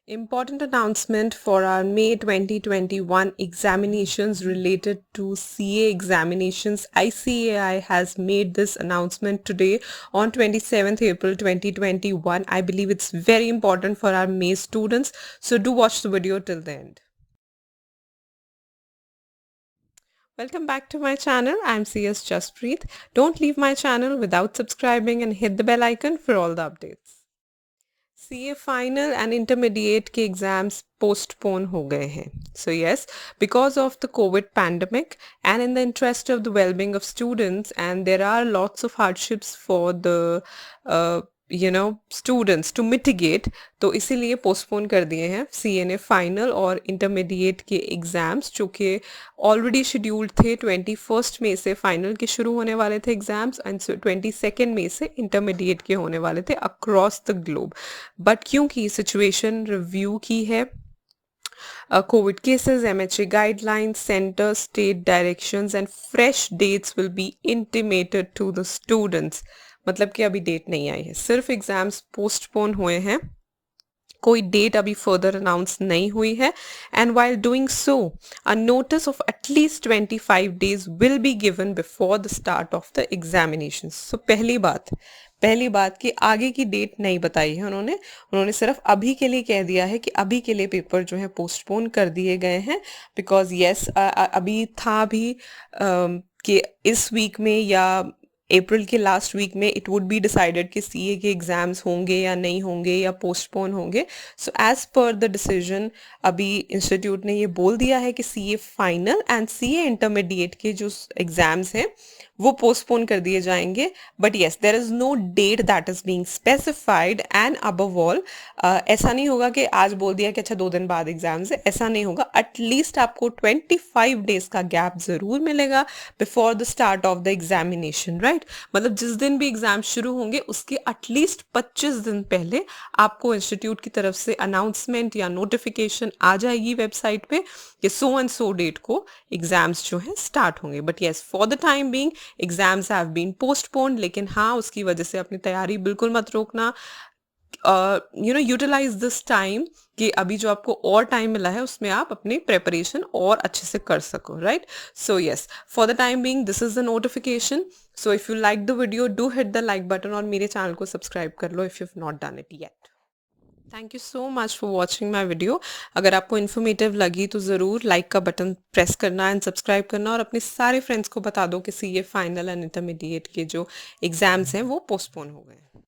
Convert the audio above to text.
Important announcement for our May 2021 examinations related to CA examinations. ICAI has made this announcement today on 27th April 2021. I believe it's very important for our May students. So do watch the video till the end. Welcome back to my channel. I'm CS Jaspreet. Don't leave my channel without subscribing and hit the bell icon for all the updates. CA final and intermediate के exams postpone हो गए हैं. So yes, because of the COVID pandemic and in the interest of the well-being of students, and there are lots of hardships for the students to mitigate, तो इसीलिए postpone कर दिए हैं CNA final और intermediate के exams, जो कि already scheduled थे. 21 मई से फाइनल के शुरू होने वाले थे एग्जाम्स एंड 22 मई से इंटरमीडिएट के होने वाले थे अक्रॉस द ग्लोब. बट क्योंकि सिचुएशन रिव्यू की है, COVID cases, MHA guidelines, center, state directions and fresh dates will be intimated to the students. मतलब कि अभी डेट नहीं आई है, सिर्फ एग्जाम्स पोस्टपोन हुए हैं, कोई डेट अभी फर्दर अनाउंस नहीं हुई है. And while doing so a notice of at least 25 days will be given before the start of the examination. So पहली बात कि आगे की डेट नहीं बताई है उन्होंने सिर्फ अभी के लिए कह दिया है कि अभी के लिए पेपर जो है पोस्टपोन कर दिए गए हैं. बिकॉज येस अभी था भी कि इस वीक में या अप्रैल के लास्ट वीक में इट वुड बी डिसाइडेड कि सीए के एग्जाम्स होंगे या नहीं होंगे या पोस्टपोन होंगे. So as per the decision अभी इंस्टीट्यूट ने ये बोल दिया है कि CA final and CA intermediate के जो एग्जाम्स हैं वो पोस्टपोन कर दिए जाएंगे. But yes, there is no date that is being specified. And above all ऐसा नहीं होगा कि आज बोल दिया कि अच्छा 2 दिन बाद एग्जाम्स है, ऐसा नहीं होगा. एटलीस्ट आपको 25 डेज का गैप जरूर मिलेगा before the start of the examination, right. मतलब जिस दिन भी एग्जाम शुरू होंगे उसके एटलीस्ट 25 दिन पहले आपको इंस्टीट्यूट की तरफ से अनाउंसमेंट या नोटिफिकेशन आ जाएगी वेबसाइट पे कि सो एंड सो डेट को एग्जाम्स जो है स्टार्ट होंगे. But yes, for the time being exams have been postponed. लेकिन हाँ, उसकी वजह से अपनी तैयारी बिल्कुल मत रोकना. यूटिलाइज दिस टाइम कि अभी जो आपको और टाइम मिला है उसमें आप अपनी प्रेपरेशन और अच्छे से कर सको, right. So yes, for the time being this is the notification. So if you like the video, do hit the like button और मेरे चैनल को सब्सक्राइब कर लो if you have not done it yet. Thank you so much for watching my video. अगर आपको informative लगी तो ज़रूर लाइक का बटन प्रेस करना एंड सब्सक्राइब करना, और अपने सारे फ्रेंड्स को बता दो कि सीए फाइनल एंड इंटरमीडिएट के जो एग्जाम्स हैं वो पोस्टपोन हो गए.